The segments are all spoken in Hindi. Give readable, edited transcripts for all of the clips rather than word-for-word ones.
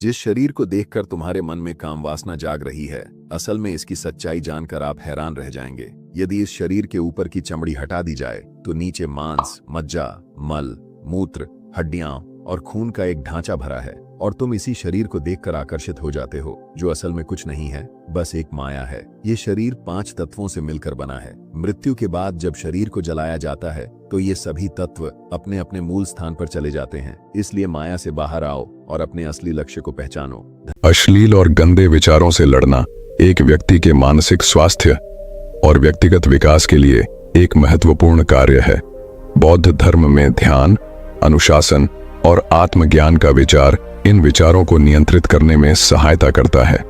जिस शरीर को देखकर तुम्हारे मन में काम वासना जाग रही है, असल में इसकी सच्चाई जानकर आप हैरान रह जाएंगे। यदि इस शरीर के ऊपर की चमड़ी हटा दी जाए तो नीचे मांस, मज्जा, मल, मूत्र, हड्डियां और खून का एक ढांचा भरा है और तुम इसी शरीर को देखकर आकर्षित हो जाते हो, जो असल में कुछ नहीं है, बस एक माया है। ये शरीर 5 तत्वों से मिलकर बना है। मृत्यु के बाद जब शरीर को जलाया जाता है तो ये सभी तत्व अपने अपने मूल स्थान पर चले जाते हैं। इसलिए माया से बाहर आओ और अपने असली लक्ष्य को पहचानो। अश्लील और गंदे विचारों से लड़ना एक व्यक्ति के मानसिक स्वास्थ्य और व्यक्तिगत विकास के लिए एक महत्वपूर्ण कार्य है। बौद्ध धर्म में ध्यान, अनुशासन और आत्मज्ञान का विचार इन विचारों को नियंत्रित करने में सहायता करता है।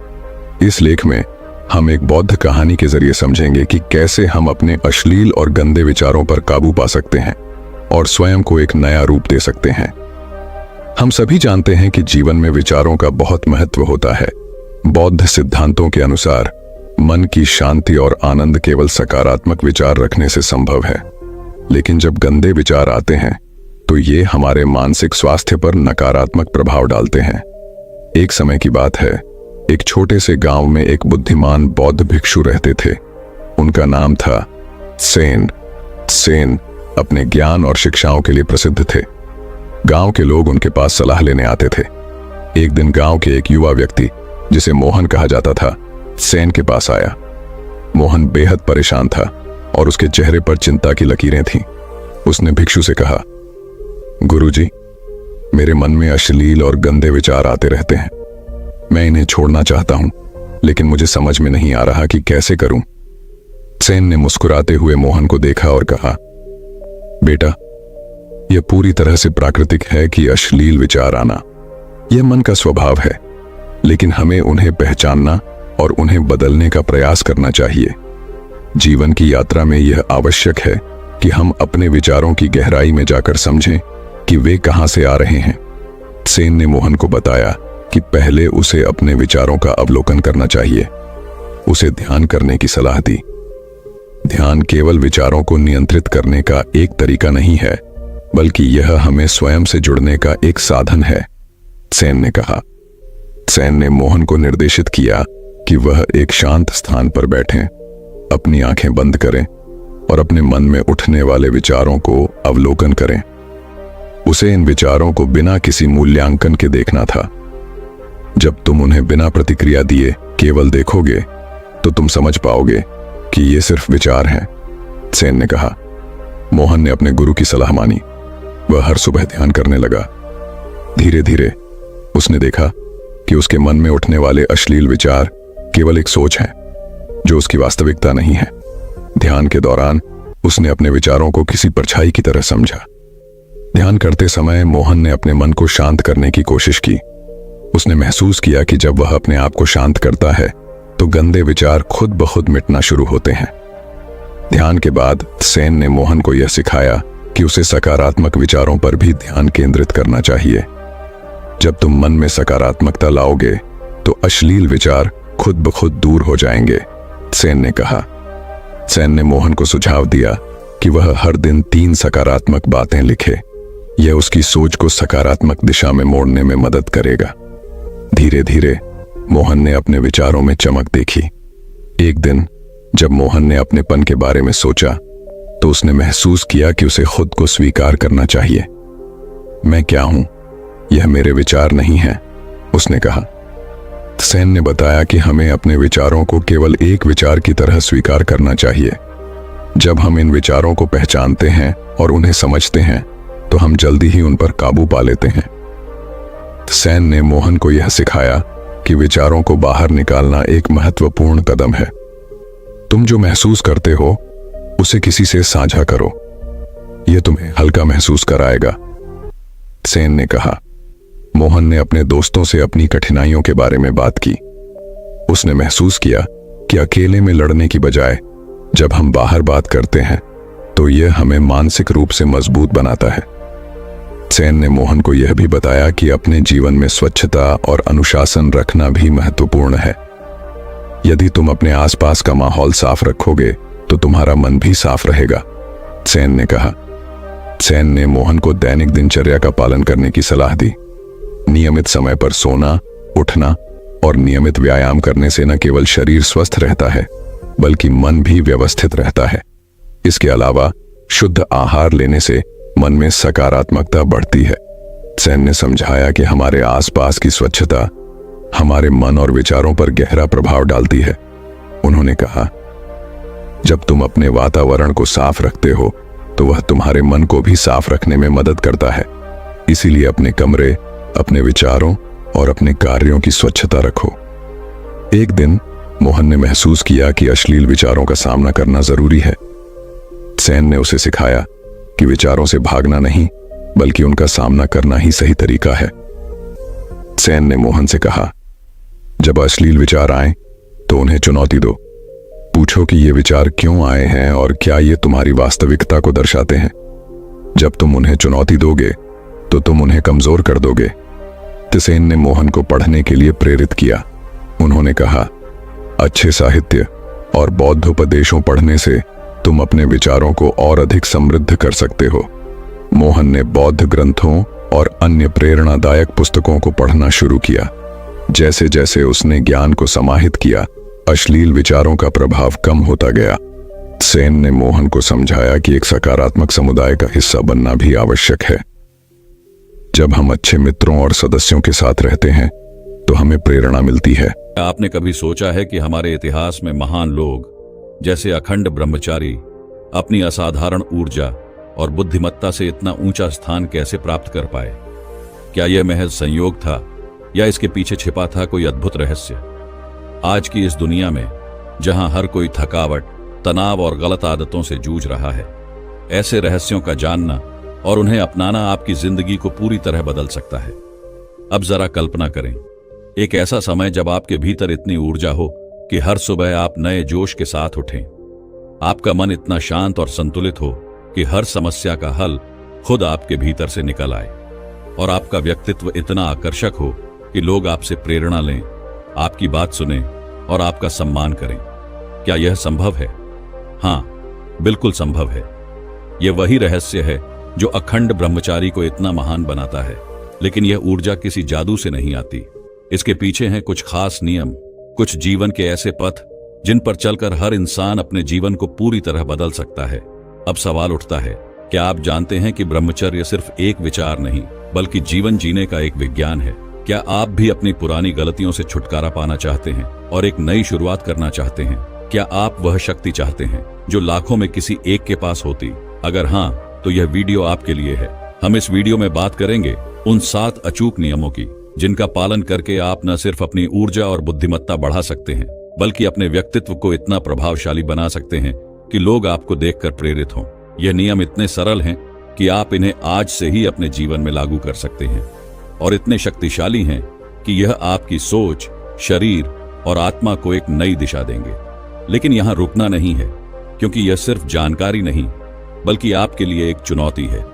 इस लेख में हम एक बौद्ध कहानी के जरिए समझेंगे कि कैसे हम अपने अश्लील और गंदे विचारों पर काबू पा सकते हैं और स्वयं को एक नया रूप दे सकते हैं। हम सभी जानते हैं कि जीवन में विचारों का बहुत महत्व होता है। बौद्ध सिद्धांतों के अनुसार मन की शांति और आनंद केवल सकारात्मक विचार रखने से संभव है, लेकिन जब गंदे विचार आते हैं तो ये हमारे मानसिक स्वास्थ्य पर नकारात्मक प्रभाव डालते हैं। एक समय की बात है, एक छोटे से गांव में एक बुद्धिमान बौद्ध भिक्षु रहते थे। उनका नाम था सेन। सेन अपने ज्ञान और शिक्षाओं के लिए प्रसिद्ध थे। गांव के लोग उनके पास सलाह लेने आते थे। एक दिन गांव के एक युवा व्यक्ति, जिसे मोहन कहा जाता था, सेन के पास आया। मोहन बेहद परेशान था और उसके चेहरे पर चिंता की लकीरें थीं। उसने भिक्षु से कहा, गुरुजी, मेरे मन में अश्लील और गंदे विचार आते रहते हैं। मैं इन्हें छोड़ना चाहता हूं, लेकिन मुझे समझ में नहीं आ रहा कि कैसे करूं। सेन ने मुस्कुराते हुए मोहन को देखा और कहा, बेटा, यह पूरी तरह से प्राकृतिक है कि अश्लील विचार आना। यह मन का स्वभाव है, लेकिन हमें उन्हें पहचानना और उन्हें बदलने का प्रयास करना चाहिए। जीवन की यात्रा में यह आवश्यक है कि हम अपने विचारों की गहराई में जाकर समझें कि वे कहां से आ रहे हैं। सेन ने मोहन को बताया कि पहले उसे अपने विचारों का अवलोकन करना चाहिए। उसे ध्यान करने की सलाह दी। ध्यान केवल विचारों को नियंत्रित करने का एक तरीका नहीं है, बल्कि यह हमें स्वयं से जुड़ने का एक साधन है, सेन ने कहा। सेन ने मोहन को निर्देशित किया कि वह एक शांत स्थान पर बैठें, अपनी आंखें बंद करें और अपने मन में उठने वाले विचारों को अवलोकन करें। उसे इन विचारों को बिना किसी मूल्यांकन के देखना था। जब तुम उन्हें बिना प्रतिक्रिया दिए केवल देखोगे तो तुम समझ पाओगे कि ये सिर्फ विचार हैं, सेन ने कहा। मोहन ने अपने गुरु की सलाह मानी। वह हर सुबह ध्यान करने लगा। धीरे धीरे उसने देखा कि उसके मन में उठने वाले अश्लील विचार केवल एक सोच है, जो उसकी वास्तविकता नहीं है। ध्यान के दौरान उसने अपने विचारों को किसी परछाई की तरह समझा। ध्यान करते समय मोहन ने अपने मन को शांत करने की कोशिश की। उसने महसूस किया कि जब वह अपने आप को शांत करता है तो गंदे विचार खुद ब खुद मिटना शुरू होते हैं। ध्यान के बाद सेन ने मोहन को यह सिखाया कि उसे सकारात्मक विचारों पर भी ध्यान केंद्रित करना चाहिए। जब तुम मन में सकारात्मकता लाओगे तो अश्लील विचार खुद ब खुद दूर हो जाएंगे, सेन ने कहा। सेन ने मोहन को सुझाव दिया कि वह हर दिन 3 सकारात्मक बातें लिखे। यह उसकी सोच को सकारात्मक दिशा में मोड़ने में मदद करेगा। धीरे धीरे मोहन ने अपने विचारों में चमक देखी। एक दिन जब मोहन ने अपनेपन के बारे में सोचा तो उसने महसूस किया कि उसे खुद को स्वीकार करना चाहिए। मैं क्या हूं? यह मेरे विचार नहीं है, उसने कहा। सेन ने बताया कि हमें अपने विचारों को केवल एक विचार की तरह स्वीकार करना चाहिए। जब हम इन विचारों को पहचानते हैं और उन्हें समझते हैं तो हम जल्दी ही उन पर काबू पा लेते हैं। सेन ने मोहन को यह सिखाया कि विचारों को बाहर निकालना एक महत्वपूर्ण कदम है। तुम जो महसूस करते हो उसे किसी से साझा करो, यह तुम्हें हल्का महसूस कराएगा, सेन ने कहा। मोहन ने अपने दोस्तों से अपनी कठिनाइयों के बारे में बात की। उसने महसूस किया कि अकेले में लड़ने की बजाय जब हम बाहर बात करते हैं तो यह हमें मानसिक रूप से मजबूत बनाता है। सेन ने मोहन को यह भी बताया कि अपने जीवन में स्वच्छता और अनुशासन रखना भी महत्वपूर्ण है। यदि तुम अपने आसपास का माहौल साफ रखोगे तो तुम्हारा मन भी साफ रहेगा, सेन ने कहा। सेन ने मोहन को दैनिक दिनचर्या का पालन करने की सलाह दी। नियमित समय पर सोना उठना और नियमित व्यायाम करने से न केवल शरीर स्वस्थ रहता है बल्कि मन भी व्यवस्थित रहता है। इसके अलावा शुद्ध आहार लेने से मन में सकारात्मकता बढ़ती है। सेन ने समझाया कि हमारे आसपास की स्वच्छता हमारे मन और विचारों पर गहरा प्रभाव डालती है। उन्होंने कहा, जब तुम अपने वातावरण को साफ रखते हो तो वह तुम्हारे मन को भी साफ रखने में मदद करता है। इसीलिए अपने कमरे, अपने विचारों और अपने कार्यों की स्वच्छता रखो। एक दिन मोहन ने महसूस किया कि अश्लील विचारों का सामना करना जरूरी है। सेन ने उसे सिखाया कि विचारों से भागना नहीं बल्कि उनका सामना करना ही सही तरीका है। सेन ने मोहन से कहा, जब अश्लील विचार आए तो उन्हें चुनौती दो। पूछो कि ये विचार क्यों आए हैं और क्या ये तुम्हारी वास्तविकता को दर्शाते हैं। जब तुम उन्हें चुनौती दोगे तो तुम उन्हें कमजोर कर दोगे। सेन ने मोहन को पढ़ने के लिए प्रेरित किया। उन्होंने कहा, अच्छे साहित्य और बौद्ध उपदेशों पढ़ने से तुम अपने विचारों को और अधिक समृद्ध कर सकते हो। मोहन ने बौद्ध ग्रंथों और अन्य प्रेरणादायक पुस्तकों को पढ़ना शुरू किया। जैसे जैसे उसने ज्ञान को समाहित किया, अश्लील विचारों का प्रभाव कम होता गया। सेन ने मोहन को समझाया कि एक सकारात्मक समुदाय का हिस्सा बनना भी आवश्यक है। जब हम अच्छे मित्रों और सदस्यों के साथ रहते हैं तो हमें प्रेरणा मिलती है। आपने कभी सोचा है कि हमारे इतिहास में महान लोग जैसे अखंड ब्रह्मचारी अपनी असाधारण ऊर्जा और बुद्धिमत्ता से इतना ऊंचा स्थान कैसे प्राप्त कर पाए? क्या यह महज संयोग था या इसके पीछे छिपा था कोई अद्भुत रहस्य? आज की इस दुनिया में जहां हर कोई थकावट, तनाव और गलत आदतों से जूझ रहा है, ऐसे रहस्यों का जानना और उन्हें अपनाना आपकी जिंदगी को पूरी तरह बदल सकता है। अब जरा कल्पना करें, एक ऐसा समय जब आपके भीतर इतनी ऊर्जा हो कि हर सुबह आप नए जोश के साथ उठें। आपका मन इतना शांत और संतुलित हो कि हर समस्या का हल खुद आपके भीतर से निकल आए और आपका व्यक्तित्व इतना आकर्षक हो कि लोग आपसे प्रेरणा लें, आपकी बात सुनें और आपका सम्मान करें। क्या यह संभव है? हाँ, बिल्कुल संभव है। यह वही रहस्य है जो अखंड ब्रह्मचारी को इतना महान बनाता है। लेकिन यह ऊर्जा किसी जादू से नहीं आती। इसके पीछे हैं कुछ खास नियम, कुछ जीवन के ऐसे पथ जिन पर चलकर हर इंसान अपने जीवन को पूरी तरह बदल सकता है। अब सवाल उठता है, क्या आप जानते हैं कि ब्रह्मचर्य सिर्फ एक विचार नहीं बल्कि जीवन जीने का एक विज्ञान है? क्या आप भी अपनी पुरानी गलतियों से छुटकारा पाना चाहते हैं और एक नई शुरुआत करना चाहते हैं? क्या आप वह शक्ति चाहते हैं जो लाखों में किसी एक के पास होती? अगर हाँ, तो यह वीडियो आपके लिए है। हम इस वीडियो में बात करेंगे उन 7 अचूक नियमों की जिनका पालन करके आप न सिर्फ अपनी ऊर्जा और बुद्धिमत्ता बढ़ा सकते हैं बल्कि अपने व्यक्तित्व को इतना प्रभावशाली बना सकते हैं कि लोग आपको देखकर प्रेरित हों। यह नियम इतने सरल हैं कि आप इन्हें आज से ही अपने जीवन में लागू कर सकते हैं और इतने शक्तिशाली हैं कि यह आपकी सोच, शरीर और आत्मा को एक नई दिशा देंगे। लेकिन यहां रुकना नहीं है, क्योंकि यह सिर्फ जानकारी नहीं बल्कि आपके लिए एक चुनौती है।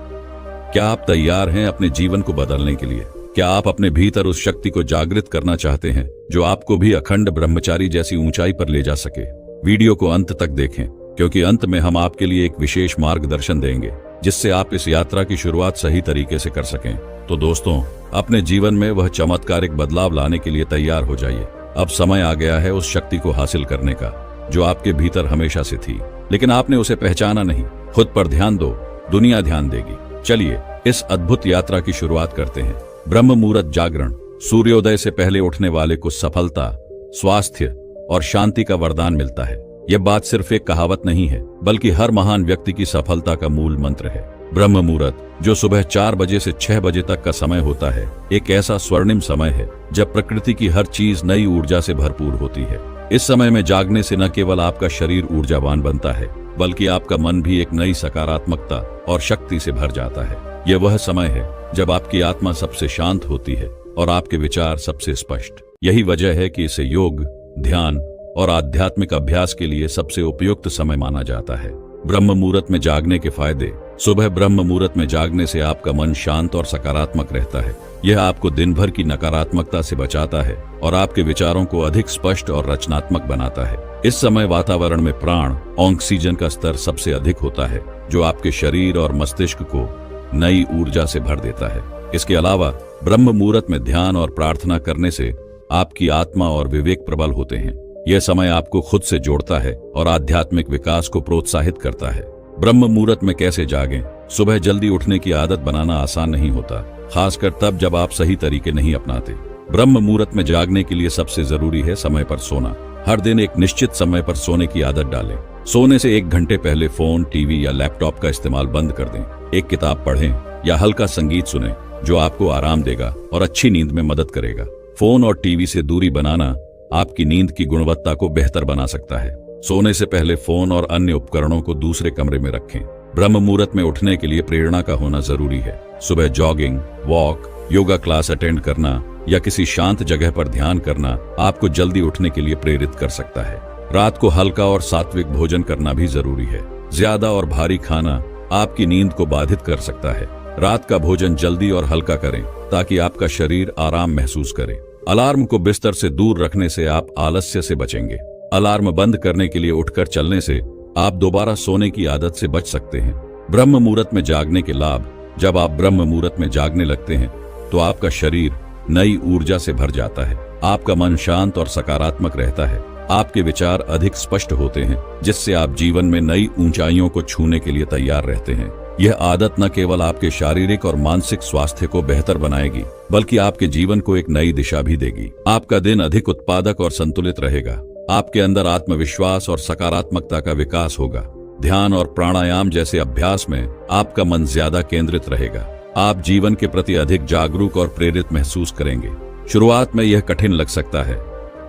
क्या आप तैयार हैं अपने जीवन को बदलने के लिए? क्या आप अपने भीतर उस शक्ति को जागृत करना चाहते हैं जो आपको भी अखंड ब्रह्मचारी जैसी ऊंचाई पर ले जा सके? वीडियो को अंत तक देखें, क्योंकि अंत में हम आपके लिए एक विशेष मार्गदर्शन देंगे जिससे आप इस यात्रा की शुरुआत सही तरीके से कर सकें। तो दोस्तों, अपने जीवन में वह चमत्कारिक बदलाव लाने के लिए तैयार हो जाइए। अब समय आ गया है उस शक्ति को हासिल करने का जो आपके भीतर हमेशा से थी, लेकिन आपने उसे पहचाना नहीं। खुद पर ध्यान दो, दुनिया ध्यान देगी। चलिए इस अद्भुत यात्रा की शुरुआत करते हैं। ब्रह्म मुहूर्त जागरण। सूर्योदय से पहले उठने वाले को सफलता, स्वास्थ्य और शांति का वरदान मिलता है। यह बात सिर्फ एक कहावत नहीं है बल्कि हर महान व्यक्ति की सफलता का मूल मंत्र है। ब्रह्म मुहूर्त, जो सुबह 4 बजे से 6 बजे तक का समय होता है, एक ऐसा स्वर्णिम समय है जब प्रकृति की हर चीज नई ऊर्जा से भरपूर होती है। इस समय में जागने से न केवल आपका शरीर ऊर्जावान बनता है बल्कि आपका मन भी एक नई सकारात्मकता और शक्ति से भर जाता है। यह वह समय है जब आपकी आत्मा सबसे शांत होती है और आपके विचार सबसे स्पष्ट। यही वजह है कि इसे योग, ध्यान और आध्यात्मिक अभ्यास के लिए सबसे उपयुक्त समय माना जाता है। ब्रह्म मुहूर्त में जागने के फायदे। सुबह ब्रह्म मुहूर्त में जागने से आपका मन शांत और सकारात्मक रहता है। यह आपको दिन भर की नकारात्मकता से बचाता है और आपके विचारों को अधिक स्पष्ट और रचनात्मक बनाता है। इस समय वातावरण में प्राण, ऑक्सीजन का स्तर सबसे अधिक होता है, जो आपके शरीर और मस्तिष्क को नई ऊर्जा से भर देता है। इसके अलावा ब्रह्म मुहूर्त में ध्यान और प्रार्थना करने से आपकी आत्मा और विवेक प्रबल होते हैं। यह समय आपको खुद से जोड़ता है और आध्यात्मिक विकास को प्रोत्साहित करता है। ब्रह्म मुहूर्त में कैसे जागें? सुबह जल्दी उठने की आदत बनाना आसान नहीं होता, खासकर तब जब आप सही तरीके नहीं अपनाते। ब्रह्म मुहूर्त में जागने के लिए सबसे जरूरी है समय पर सोना। हर दिन एक निश्चित समय पर सोने की आदत डालें। सोने से 1 घंटे पहले फोन, टीवी या लैपटॉप का इस्तेमाल बंद कर दें। एक किताब पढ़ें या हल्का संगीत सुनें जो आपको आराम देगा और अच्छी नींद में मदद करेगा। फोन और टीवी से दूरी बनाना आपकी नींद की गुणवत्ता को बेहतर बना सकता है। सोने से पहले फोन और अन्य उपकरणों को दूसरे कमरे में रखें। ब्रह्म मुहूर्त में उठने के लिए प्रेरणा का होना जरूरी है। सुबह jogging, walk, yoga class attend करना या किसी शांत जगह पर ध्यान करना आपको जल्दी उठने के लिए प्रेरित कर सकता है। रात को हल्का और सात्विक भोजन करना भी जरूरी है। ज्यादा और भारी खाना आपकी नींद को बाधित कर सकता है। रात का भोजन जल्दी और हल्का करें ताकि आपका शरीर आराम महसूस करे। अलार्म को बिस्तर से दूर रखने से आप आलस्य से बचेंगे। अलार्म बंद करने के लिए उठकर चलने से आप दोबारा सोने की आदत से बच सकते हैं। ब्रह्म मुहूर्त में जागने के लाभ। जब आप ब्रह्म मुहूर्त में जागने लगते हैं तो आपका शरीर नई ऊर्जा से भर जाता है। आपका मन शांत और सकारात्मक रहता है। आपके विचार अधिक स्पष्ट होते हैं, जिससे आप जीवन में नई ऊंचाइयों को छूने के लिए तैयार रहते हैं। यह आदत न केवल आपके शारीरिक और मानसिक स्वास्थ्य को बेहतर बनाएगी, बल्कि आपके जीवन को एक नई दिशा भी देगी। आपका दिन अधिक उत्पादक और संतुलित रहेगा। आपके अंदर आत्मविश्वास और सकारात्मकता का विकास होगा। ध्यान और प्राणायाम जैसे अभ्यास में आपका मन ज्यादा केंद्रित रहेगा। आप जीवन के प्रति अधिक जागरूक और प्रेरित महसूस करेंगे। शुरुआत में यह कठिन लग सकता है,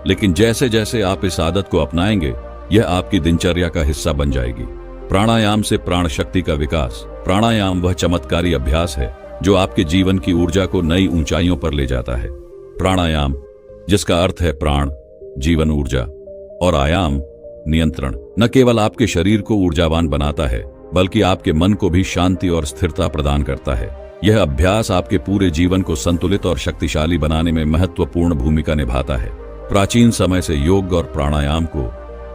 लेकिन जैसे जैसे आप इस आदत को अपनाएंगे, यह आपकी दिनचर्या का हिस्सा बन जाएगी। प्राणायाम से प्राण शक्ति का विकास। प्राणायाम वह चमत्कारी अभ्यास है जो आपके जीवन की ऊर्जा को नई ऊंचाइयों पर ले जाता है। प्राणायाम, जिसका अर्थ है प्राण, जीवन ऊर्जा, और आयाम, नियंत्रण, न केवल आपके शरीर को ऊर्जावान बनाता है, बल्कि आपके मन को भी शांति और स्थिरता प्रदान करता है। यह अभ्यास आपके पूरे जीवन को संतुलित और शक्तिशाली बनाने में महत्वपूर्ण भूमिका निभाता है। प्राचीन समय से योग और प्राणायाम को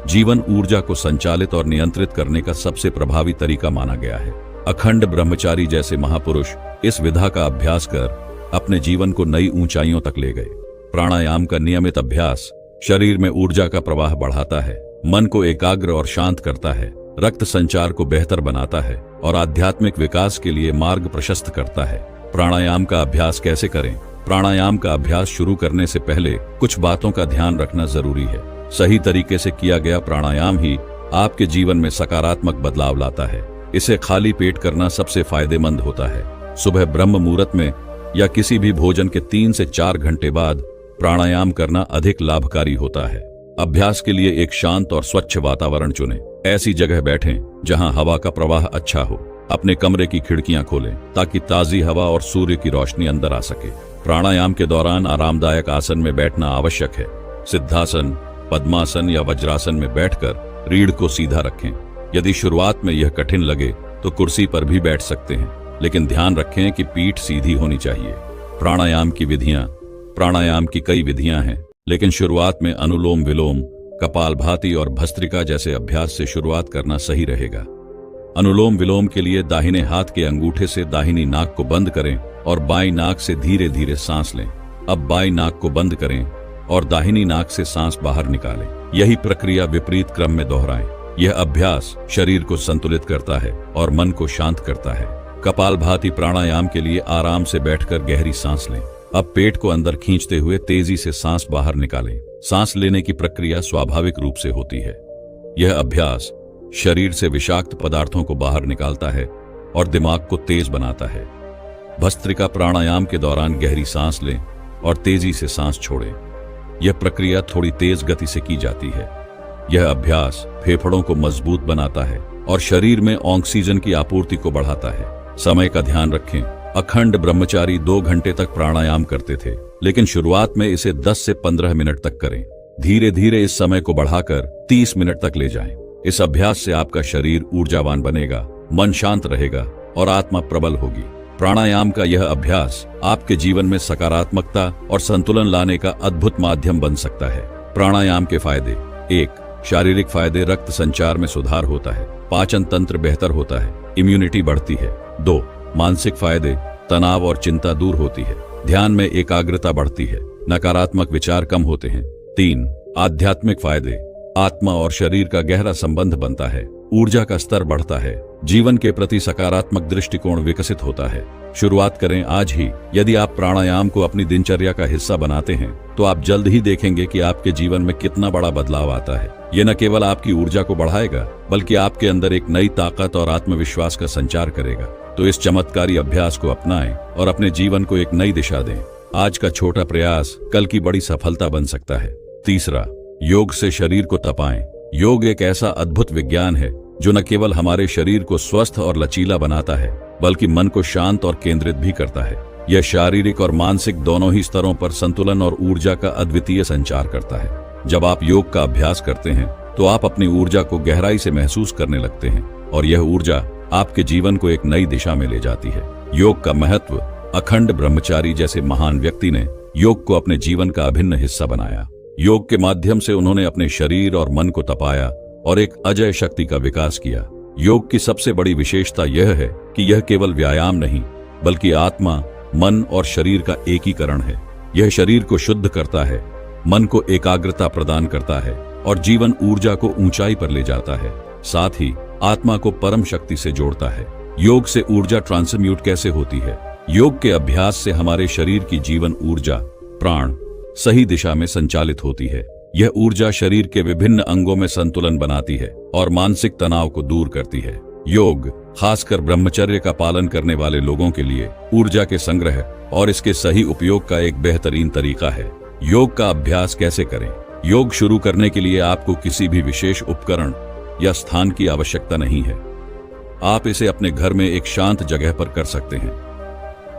जीवन ऊर्जा को संचालित और नियंत्रित करने का सबसे प्रभावी तरीका माना गया है। अखंड ब्रह्मचारी जैसे महापुरुष इस विधा का अभ्यास कर अपने जीवन को नई ऊंचाइयों तक ले गए। प्राणायाम का नियमित अभ्यास शरीर में ऊर्जा का प्रवाह बढ़ाता है, मन को एकाग्र और शांत करता है, रक्त संचार को बेहतर बनाता है और आध्यात्मिक विकास के लिए मार्ग प्रशस्त करता है। प्राणायाम का अभ्यास कैसे करें? प्राणायाम का अभ्यास शुरू करने से पहले कुछ बातों का ध्यान रखना जरूरी है। सही तरीके से किया गया प्राणायाम ही आपके जीवन में सकारात्मक बदलाव लाता है। इसे खाली पेट करना सबसे फायदेमंद होता है। सुबह ब्रह्म मुहूर्त में या किसी भी भोजन के 3 से 4 घंटे बाद प्राणायाम करना अधिक लाभकारी होता है। अभ्यास के लिए एक शांत और स्वच्छ वातावरण चुनें। ऐसी जगह बैठें जहां हवा का प्रवाह अच्छा हो। अपने कमरे की खिड़कियां खोलें ताकि ताजी हवा और सूर्य की रोशनी अंदर आ सके। प्राणायाम के दौरान आरामदायक आसन में बैठना आवश्यक है। सिद्धासन, पद्मासन या वज्रासन में बैठकर रीढ़ को सीधा रखें। यदि शुरुआत में यह कठिन लगे तो कुर्सी पर भी बैठ सकते हैं, लेकिन ध्यान रखें कि पीठ सीधी होनी चाहिए। प्राणायाम की विधियां। प्राणायाम की कई विधियां हैं, लेकिन शुरुआत में अनुलोम विलोम, कपालभाति और भस्त्रिका जैसे अभ्यास से शुरुआत करना सही रहेगा। अनुलोम विलोम के लिए दाहिने हाथ के अंगूठे से दाहिनी नाक को बंद करें और बाईं नाक से धीरे धीरे सांस लें। अब बाईं नाक को बंद करें और दाहिनी नाक से सांस बाहर निकालें। यही प्रक्रिया विपरीत क्रम में दोहराएं। यह अभ्यास शरीर को संतुलित करता है और मन को शांत करता है। कपालभाति प्राणायाम के लिए आराम से बैठकर गहरी सांस लें। अब पेट को अंदर खींचते हुए तेजी से सांस बाहर निकालें। सांस लेने की प्रक्रिया स्वाभाविक रूप से होती है। यह अभ्यास शरीर से विषाक्त पदार्थों को बाहर निकालता है और दिमाग को तेज बनाता है। भस्त्रिका प्राणायाम के दौरान गहरी सांस लें और तेजी से सांस छोड़ें। यह प्रक्रिया थोड़ी तेज गति से की जाती है। यह अभ्यास फेफड़ों को मजबूत बनाता है और शरीर में ऑक्सीजन की आपूर्ति को बढ़ाता है। समय का ध्यान रखें। अखंड ब्रह्मचारी 2 घंटे तक प्राणायाम करते थे, लेकिन शुरुआत में इसे 10 से 15 मिनट तक करें। धीरे धीरे इस समय को बढ़ाकर 30 मिनट तक ले जाएं। इस अभ्यास से आपका शरीर ऊर्जावान बनेगा, मन शांत रहेगा और आत्मा प्रबल होगी। प्राणायाम का यह अभ्यास आपके जीवन में सकारात्मकता और संतुलन लाने का अद्भुत माध्यम बन सकता है। प्राणायाम के फायदे। 1. शारीरिक फायदे। रक्त संचार में सुधार होता है, पाचन तंत्र बेहतर होता है, इम्यूनिटी बढ़ती है। 2. मानसिक फायदे। तनाव और चिंता दूर होती है, ध्यान में एकाग्रता बढ़ती है, नकारात्मक विचार कम होते हैं। 3. आध्यात्मिक फायदे। आत्मा और शरीर का गहरा संबंध बनता है, ऊर्जा का स्तर बढ़ता है, जीवन के प्रति सकारात्मक दृष्टिकोण विकसित होता है। शुरुआत करें आज ही। यदि आप प्राणायाम को अपनी दिनचर्या का हिस्सा बनाते हैं तो आप जल्द ही देखेंगे कि आपके जीवन में कितना बड़ा बदलाव आता है। यह न केवल आपकी ऊर्जा को बढ़ाएगा बल्कि आपके अंदर एक नई ताकत और आत्मविश्वास का संचार करेगा। तो इस चमत्कारी अभ्यास को अपनाएं और अपने जीवन को एक नई दिशा दें। आज का छोटा प्रयास कल की बड़ी सफलता बन सकता है। 3. योग से शरीर को तपाएं। योग एक ऐसा अद्भुत विज्ञान है जो न केवल हमारे शरीर को स्वस्थ और लचीला बनाता है बल्कि मन को शांत और केंद्रित भी करता है। यह शारीरिक और मानसिक दोनों ही स्तरों पर संतुलन और ऊर्जा का अद्वितीय संचार करता है। जब आप योग का अभ्यास करते हैं तो आप अपनी ऊर्जा को गहराई से महसूस करने लगते हैं और यह ऊर्जा आपके जीवन को एक नई दिशा में ले जाती है। योग का महत्व। अखंड ब्रह्मचारी जैसे महान व्यक्ति ने योग को अपने जीवन का अभिन्न हिस्सा बनाया। योग के माध्यम से उन्होंने अपने शरीर और मन को तपाया और एक अजय शक्ति का विकास किया। योग की सबसे बड़ी विशेषता यह है कि यह केवल व्यायाम नहीं बल्कि आत्मा, मन और शरीर का एकीकरण है। यह शरीर को शुद्ध करता है, मन को एकाग्रता प्रदान करता है और जीवन ऊर्जा को ऊंचाई पर ले जाता है। साथ ही आत्मा को परम शक्ति से जोड़ता है। योग से ऊर्जा ट्रांसम्यूट कैसे होती है? योग के अभ्यास से हमारे शरीर की जीवन ऊर्जा, प्राण, सही दिशा में संचालित होती है। यह ऊर्जा शरीर के विभिन्न अंगों में संतुलन बनाती है और मानसिक तनाव को दूर करती है। योग खासकर ब्रह्मचर्य का पालन करने वाले लोगों के लिए ऊर्जा के संग्रह और इसके सही उपयोग का एक बेहतरीन तरीका है। योग का अभ्यास कैसे करें? योग शुरू करने के लिए आपको किसी भी विशेष उपकरण या स्थान की आवश्यकता नहीं है। आप इसे अपने घर में एक शांत जगह पर कर सकते हैं।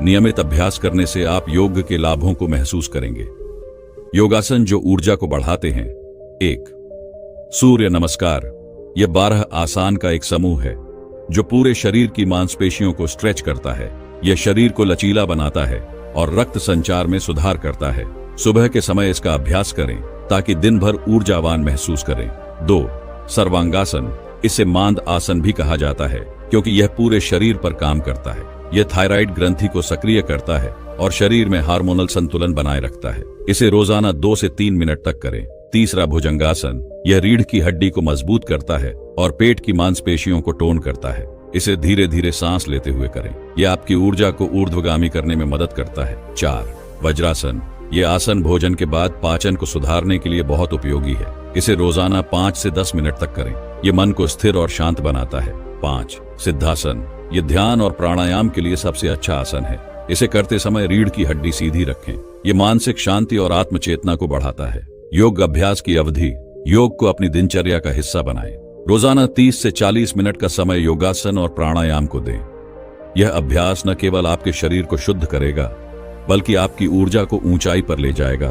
नियमित अभ्यास करने से आप योग के लाभों को महसूस करेंगे। योगासन जो ऊर्जा को बढ़ाते हैं। 1. सूर्य नमस्कार। यह 12 आसान का एक समूह है जो पूरे शरीर की मांसपेशियों को स्ट्रेच करता है। यह शरीर को लचीला बनाता है और रक्त संचार में सुधार करता है। सुबह के समय इसका अभ्यास करें ताकि दिन भर ऊर्जावान महसूस करें। 2. सर्वांगासन। इसे मांद आसन भी कहा जाता है क्योंकि यह पूरे शरीर पर काम करता है। यह थायराइड ग्रंथि को सक्रिय करता है और शरीर में हार्मोनल संतुलन बनाए रखता है। इसे रोजाना 2 से 3 मिनट तक करें। 3. भुजंगासन। यह रीढ़ की हड्डी को मजबूत करता है और पेट की मांसपेशियों को टोन करता है। इसे धीरे धीरे सांस लेते हुए करें। यह आपकी ऊर्जा को ऊर्ध्वगामी करने में मदद करता है। 4. वज्रासन। यह आसन भोजन के बाद पाचन को सुधारने के लिए बहुत उपयोगी है। इसे रोजाना 5 से 10 मिनट तक करें। यह मन को स्थिर और शांत बनाता है। 5. सिद्धासन। यह ध्यान और प्राणायाम के लिए सबसे अच्छा आसन है। इसे करते समय रीढ़ की हड्डी सीधी रखें। यह मानसिक शांति और आत्मचेतना को बढ़ाता है। योग अभ्यास की अवधि। योग को अपनी दिनचर्या का हिस्सा बनाएं। रोजाना 30 से 40 मिनट का समय योगासन और प्राणायाम को दें। यह अभ्यास न केवल आपके शरीर को शुद्ध करेगा बल्कि आपकी ऊर्जा को ऊंचाई पर ले जाएगा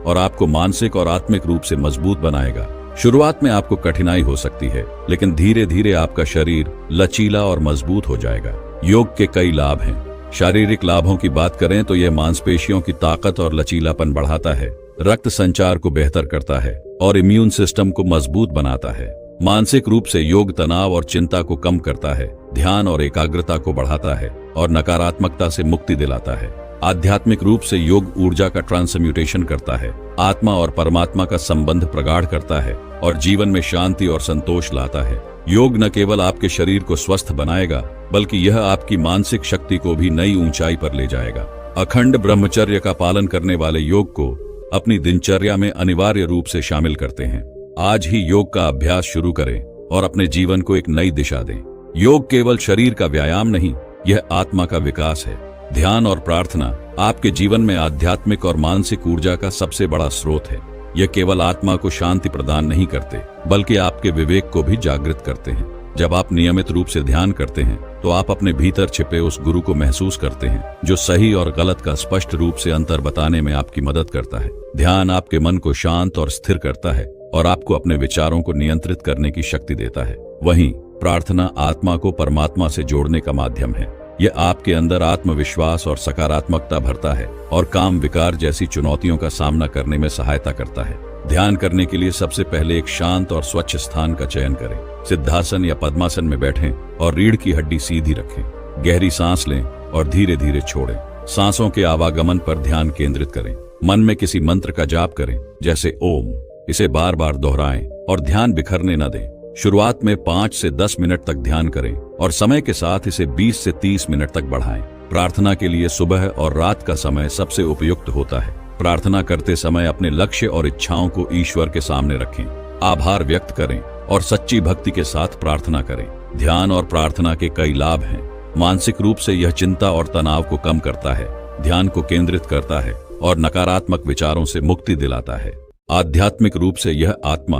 और आपको मानसिक और आत्मिक रूप से मजबूत बनाएगा। शुरुआत में आपको कठिनाई हो सकती है लेकिन धीरे धीरे आपका शरीर लचीला और मजबूत हो जाएगा। योग के कई लाभ हैं। शारीरिक लाभों की बात करें तो यह मांसपेशियों की ताकत और लचीलापन बढ़ाता है, रक्त संचार को बेहतर करता है और इम्यून सिस्टम को मजबूत बनाता है। मानसिक रूप से योग तनाव और चिंता को कम करता है, ध्यान और एकाग्रता को बढ़ाता है और नकारात्मकता से मुक्ति दिलाता है। आध्यात्मिक रूप से योग ऊर्जा का ट्रांसम्यूटेशन करता है, आत्मा और परमात्मा का संबंध प्रगाढ़ करता है और जीवन में शांति और संतोष लाता है। योग न केवल आपके शरीर को स्वस्थ बनाएगा बल्कि यह आपकी मानसिक शक्ति को भी नई ऊंचाई पर ले जाएगा। अखंड ब्रह्मचर्य का पालन करने वाले योग को अपनी दिनचर्या में अनिवार्य रूप से शामिल करते हैं। आज ही योग का अभ्यास शुरू करें और अपने जीवन को एक नई दिशा दें। योग केवल शरीर का व्यायाम नहीं, यह आत्मा का विकास है। ध्यान और प्रार्थना आपके जीवन में आध्यात्मिक और मानसिक ऊर्जा का सबसे बड़ा स्रोत है। यह केवल आत्मा को शांति प्रदान नहीं करते बल्कि आपके विवेक को भी जागृत करते हैं। जब आप नियमित रूप से ध्यान करते हैं तो आप अपने भीतर छिपे उस गुरु को महसूस करते हैं जो सही और गलत का स्पष्ट रूप से अंतर बताने में आपकी मदद करता है। ध्यान आपके मन को शांत और स्थिर करता है और आपको अपने विचारों को नियंत्रित करने की शक्ति देता है। वहीं प्रार्थना आत्मा को परमात्मा से जोड़ने का माध्यम है। यह आपके अंदर आत्मविश्वास और सकारात्मकता भरता है और काम विकार जैसी चुनौतियों का सामना करने में सहायता करता है। ध्यान करने के लिए सबसे पहले एक शांत और स्वच्छ स्थान का चयन करें। सिद्धासन या पद्मासन में बैठें और रीढ़ की हड्डी सीधी रखें। गहरी सांस लें और धीरे धीरे छोड़ें। सांसों के आवागमन पर ध्यान केंद्रित करें। मन में किसी मंत्र का जाप करें, जैसे ओम। इसे बार बार दोहराएं और ध्यान बिखरने न दें। शुरुआत में 5 से 10 मिनट तक ध्यान करें और समय के साथ इसे 20 से 30 मिनट तक बढ़ाएं। प्रार्थना के लिए सुबह और रात का समय सबसे उपयुक्त होता है। प्रार्थना करते समय अपने लक्ष्य और इच्छाओं को ईश्वर के सामने रखें, आभार व्यक्त करें और सच्ची भक्ति के साथ प्रार्थना करें। ध्यान और प्रार्थना के कई लाभ हैं। मानसिक रूप से यह चिंता और तनाव को कम करता है, ध्यान को केंद्रित करता है और नकारात्मक विचारों से मुक्ति दिलाता है। आध्यात्मिक रूप से यह आत्मा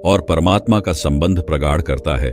और परमात्मा का संबंध प्रगाढ़ करता है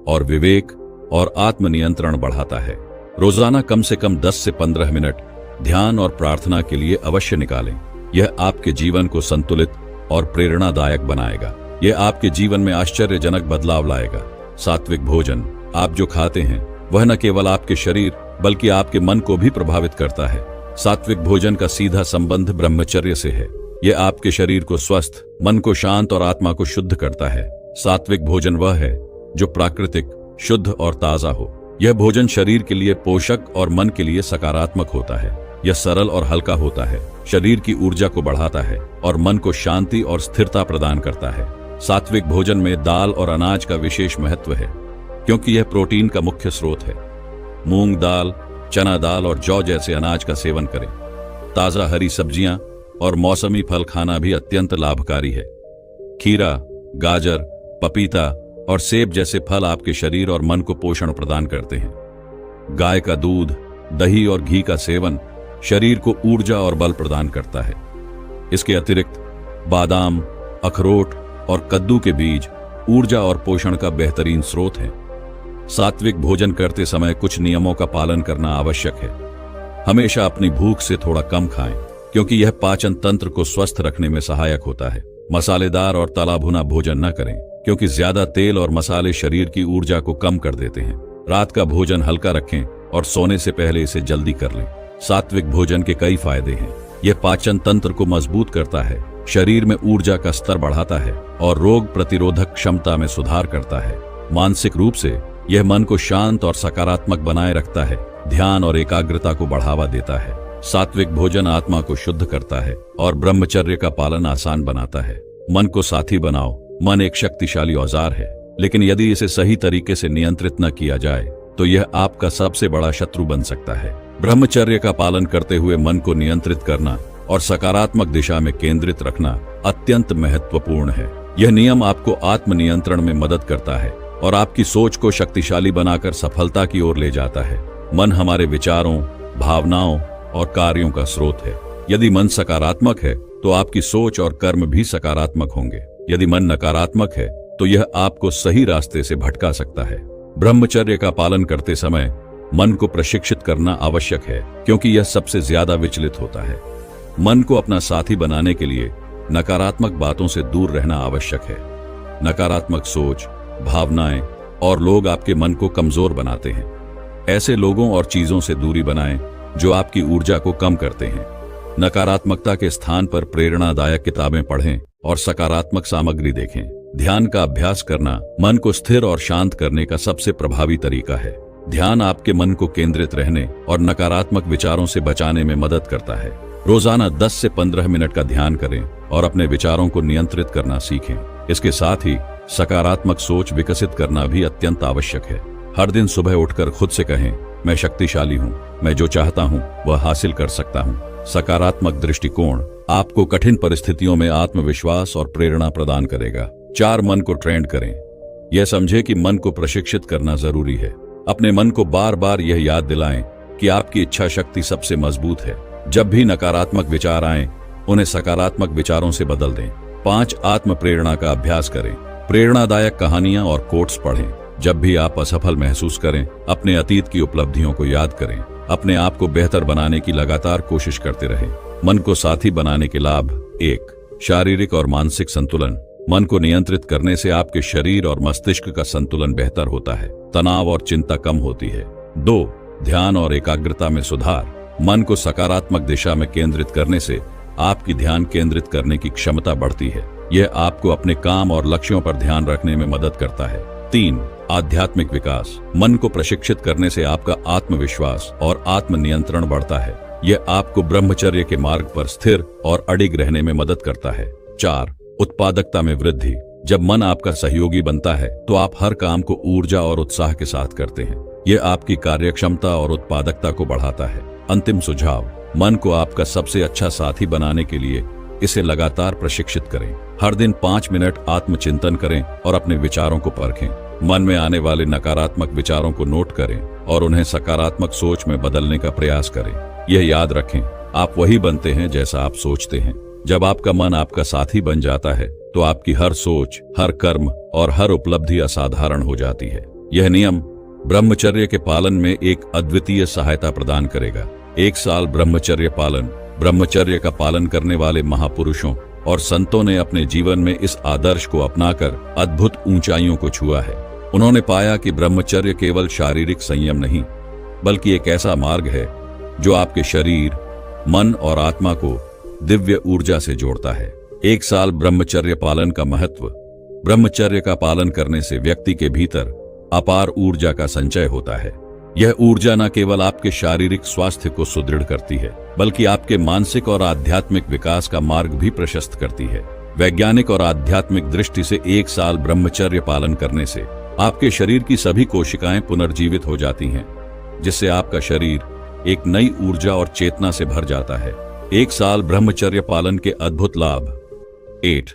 और विवेक और आत्मनियंत्रण बढ़ाता है। रोजाना कम से कम 10 से 15 मिनट ध्यान और प्रार्थना के लिए अवश्य निकालें। यह आपके जीवन को संतुलित और प्रेरणादायक बनाएगा। यह आपके जीवन में आश्चर्यजनक बदलाव लाएगा। सात्विक भोजन, आप जो खाते हैं वह न केवल आपके शरीर बल्कि आपके मन को भी प्रभावित करता है। सात्विक भोजन का सीधा संबंध ब्रह्मचर्य से है। यह आपके शरीर को स्वस्थ, मन को शांत और आत्मा को शुद्ध करता है। सात्विक भोजन वह है जो प्राकृतिक, शुद्ध और ताजा हो। यह भोजन शरीर के लिए पोषक और मन के लिए सकारात्मक होता है। यह सरल और हल्का होता है, शरीर की ऊर्जा को बढ़ाता है और मन को शांति और स्थिरता प्रदान करता है। सात्विक भोजन में दाल और अनाज का विशेष महत्व है, क्योंकि यह प्रोटीन का मुख्य स्रोत है। मूंग दाल, चना दाल और जौ जैसे अनाज का सेवन करें। ताजा हरी सब्जियां और मौसमी फल खाना भी अत्यंत लाभकारी है। खीरा, गाजर, पपीता और सेब जैसे फल आपके शरीर और मन को पोषण प्रदान करते हैं। गाय का दूध, दही और घी का सेवन शरीर को ऊर्जा और बल प्रदान करता है। इसके अतिरिक्त बादाम, अखरोट और कद्दू के बीज ऊर्जा और पोषण का बेहतरीन स्रोत हैं। सात्विक भोजन करते समय कुछ नियमों का पालन करना आवश्यक है। हमेशा अपनी भूख से थोड़ा कम खाएं, क्योंकि यह पाचन तंत्र को स्वस्थ रखने में सहायक होता है। मसालेदार और तला भुना भोजन न करें, क्योंकि ज्यादा तेल और मसाले शरीर की ऊर्जा को कम कर देते हैं। रात का भोजन हल्का रखें और सोने से पहले इसे जल्दी कर लें। सात्विक भोजन के कई फायदे हैं। यह पाचन तंत्र को मजबूत करता है, शरीर में ऊर्जा का स्तर बढ़ाता है और रोग प्रतिरोधक क्षमता में सुधार करता है। मानसिक रूप से यह मन को शांत और सकारात्मक बनाए रखता है, ध्यान और एकाग्रता को बढ़ावा देता है। सात्विक भोजन आत्मा को शुद्ध करता है और ब्रह्मचर्य का पालन आसान बनाता है। मन को साथी बनाओ। मन एक शक्तिशाली औजार है, लेकिन यदि इसे सही तरीके से नियंत्रित न किया जाए तो यह आपका सबसे बड़ा शत्रु बन सकता है। ब्रह्मचर्य का पालन करते हुए मन को नियंत्रित करना और सकारात्मक दिशा में केंद्रित रखना अत्यंत महत्वपूर्ण है। यह नियम आपको आत्मनियंत्रण में मदद करता है और आपकी सोच को शक्तिशाली बनाकर सफलता की ओर ले जाता है। मन हमारे विचारों, भावनाओं और कार्यों का स्रोत है। यदि मन सकारात्मक है तो आपकी सोच और कर्म भी सकारात्मक होंगे। यदि मन नकारात्मक है तो यह आपको सही रास्ते से भटका सकता है। ब्रह्मचर्य का पालन करते समय मन को प्रशिक्षित करना आवश्यक है, क्योंकि यह सबसे ज्यादा विचलित होता है। मन को अपना साथी बनाने के लिए नकारात्मक बातों से दूर रहना आवश्यक है। नकारात्मक सोच, भावनाएं और लोग आपके मन को कमजोर बनाते हैं। ऐसे लोगों और चीजों से दूरी बनाएं जो आपकी ऊर्जा को कम करते हैं। नकारात्मकता के स्थान पर प्रेरणादायक किताबें पढ़ें और सकारात्मक सामग्री देखें। ध्यान का अभ्यास करना मन को स्थिर और शांत करने का सबसे प्रभावी तरीका है। ध्यान आपके मन को केंद्रित रहने और नकारात्मक विचारों से बचाने में मदद करता है। रोजाना 10 से 15 मिनट का ध्यान करें और अपने विचारों को नियंत्रित करना सीखें। इसके साथ ही सकारात्मक सोच विकसित करना भी अत्यंत आवश्यक है। हर दिन सुबह उठकर खुद से कहें, मैं शक्तिशाली हूँ, मैं जो चाहता हूँ वह हासिल कर सकता हूँ। सकारात्मक दृष्टिकोण आपको कठिन परिस्थितियों में आत्मविश्वास और प्रेरणा प्रदान करेगा। 4 मन को ट्रेंड करें। यह समझे कि मन को प्रशिक्षित करना जरूरी है। अपने मन को बार बार यह याद दिलाएं कि आपकी इच्छा शक्ति सबसे मजबूत है। जब भी नकारात्मक विचार आएं, उन्हें सकारात्मक विचारों से बदल दें। 5 आत्म प्रेरणा का अभ्यास करें। प्रेरणादायक कहानियां और कोट्स पढ़ें। जब भी आप असफल महसूस करें, अपने अतीत की उपलब्धियों को याद करें। अपने आप को बेहतर बनाने की लगातार कोशिश करते रहें। मन को साथी बनाने के लाभ। 1. शारीरिक और मानसिक संतुलन। मन को नियंत्रित करने से आपके शरीर और मस्तिष्क का संतुलन बेहतर होता है, तनाव और चिंता कम होती है। 2. ध्यान और एकाग्रता में सुधार। मन को सकारात्मक दिशा में केंद्रित करने से आपकी ध्यान केंद्रित करने की क्षमता बढ़ती है। यह आपको अपने काम और लक्ष्यों पर ध्यान रखने में मदद करता है। 3. आध्यात्मिक विकास। मन को प्रशिक्षित करने से आपका आत्मविश्वास और आत्मनियंत्रण बढ़ता है। यह आपको ब्रह्मचर्य के मार्ग पर स्थिर और अडिग रहने में मदद करता है। 4. उत्पादकता में वृद्धि। जब मन आपका सहयोगी बनता है तो आप हर काम को ऊर्जा और उत्साह के साथ करते हैं। यह आपकी कार्यक्षमता और उत्पादकता को बढ़ाता है। अंतिम सुझाव, मन को आपका सबसे अच्छा साथी बनाने के लिए इसे लगातार प्रशिक्षित करें। हर दिन 5 मिनट आत्मचिंतन करें और अपने विचारों को परखें। मन में आने वाले नकारात्मक विचारों को नोट करें और उन्हें सकारात्मक सोच में बदलने का प्रयास करें। यह याद रखें, आप वही बनते हैं जैसा आप सोचते हैं। जब आपका मन आपका साथी बन जाता है तो आपकी हर सोच, हर कर्म और हर उपलब्धि असाधारण हो जाती है। यह नियम ब्रह्मचर्य के पालन में एक अद्वितीय सहायता प्रदान करेगा। 1 साल ब्रह्मचर्य पालन। ब्रह्मचर्य का पालन करने वाले महापुरुषों और संतों ने अपने जीवन में इस आदर्श को अपनाकर अद्भुत ऊंचाइयों को छुआ है। उन्होंने पाया कि ब्रह्मचर्य केवल शारीरिक संयम नहीं, बल्कि एक ऐसा मार्ग है जो आपके शरीर, मन और आत्मा को दिव्य ऊर्जा से जोड़ता है। 1 साल ब्रह्मचर्य पालन का महत्व। ब्रह्मचर्य का पालन करने से व्यक्ति के भीतर अपार ऊर्जा का संचय होता है। यह ऊर्जा न केवल आपके शारीरिक स्वास्थ्य को सुदृढ़ करती है, बल्कि आपके मानसिक और आध्यात्मिक विकास का मार्ग भी प्रशस्त करती है। वैज्ञानिक और आध्यात्मिक दृष्टि से 1 साल ब्रह्मचर्य पालन करने से आपके शरीर की सभी कोशिकाएं पुनर्जीवित हो जाती हैं, जिससे आपका शरीर एक नई ऊर्जा और चेतना से भर जाता है। 1 साल ब्रह्मचर्य पालन के अद्भुत लाभ। 8.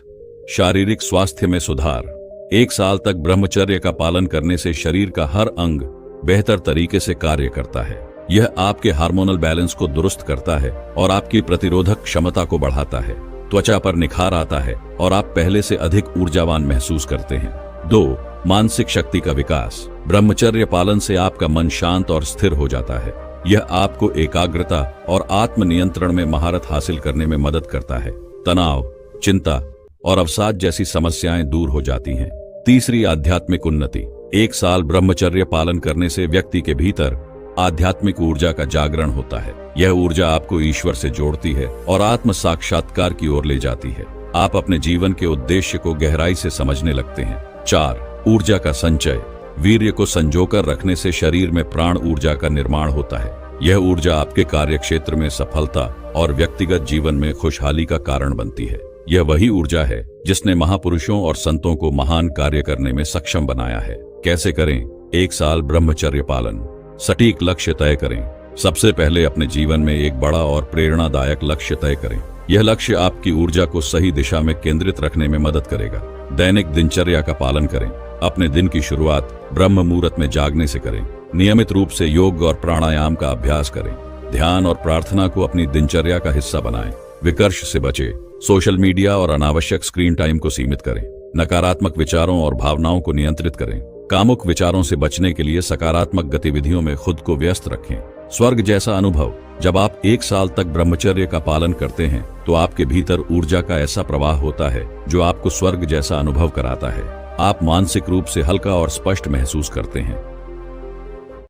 शारीरिक स्वास्थ्य में सुधार। 1 साल तक ब्रह्मचर्य का पालन करने से शरीर का हर अंग बेहतर तरीके से कार्य करता है। यह आपके हार्मोनल बैलेंस को दुरुस्त करता है और आपकी प्रतिरोधक क्षमता को बढ़ाता है। त्वचा पर निखार आता है और आप पहले से अधिक ऊर्जावान महसूस करते हैं। 2. मानसिक शक्ति का विकास। ब्रह्मचर्य पालन से आपका मन शांत और स्थिर हो जाता है। यह आपको एकाग्रता और आत्मनियंत्रण में महारत हासिल करने में मदद करता है। तनाव, चिंता और अवसाद जैसी समस्याएं दूर हो जाती हैं। 3. आध्यात्मिक उन्नति। 1 साल ब्रह्मचर्य पालन करने से व्यक्ति के भीतर आध्यात्मिक ऊर्जा का जागरण होता है। यह ऊर्जा आपको ईश्वर से जोड़ती है और आत्म साक्षात्कार की ओर ले जाती है। आप अपने जीवन के उद्देश्य को गहराई से समझने लगते हैं। 4. ऊर्जा का संचय। वीर्य को संजोकर रखने से शरीर में प्राण ऊर्जा का निर्माण होता है। यह ऊर्जा आपके कार्यक्षेत्र में सफलता और व्यक्तिगत जीवन में खुशहाली का कारण बनती है। यह वही ऊर्जा है जिसने महापुरुषों और संतों को महान कार्य करने में सक्षम बनाया है। कैसे करें? 1 साल ब्रह्मचर्य पालन। सटीक लक्ष्य तय करें। सबसे पहले अपने जीवन में एक बड़ा और प्रेरणादायक लक्ष्य तय करें। यह लक्ष्य आपकी ऊर्जा को सही दिशा में केंद्रित रखने में मदद करेगा। दैनिक दिनचर्या का पालन करें। अपने दिन की शुरुआत ब्रह्म मुहूर्त में जागने से करें। नियमित रूप से योग और प्राणायाम का अभ्यास करें। ध्यान और प्रार्थना को अपनी दिनचर्या का हिस्सा बनाएं। विकर्ष से बचें। सोशल मीडिया और अनावश्यक स्क्रीन टाइम को सीमित करें। नकारात्मक विचारों और भावनाओं को नियंत्रित करें। कामुक विचारों से बचने के लिए सकारात्मक गतिविधियों में खुद को व्यस्त रखें। स्वर्ग जैसा अनुभव। जब आप 1 साल तक ब्रह्मचर्य का पालन करते हैं तो आपके भीतर ऊर्जा का ऐसा प्रवाह होता है जो आपको स्वर्ग जैसा अनुभव कराता है। आप मानसिक रूप से हल्का और स्पष्ट महसूस करते हैं।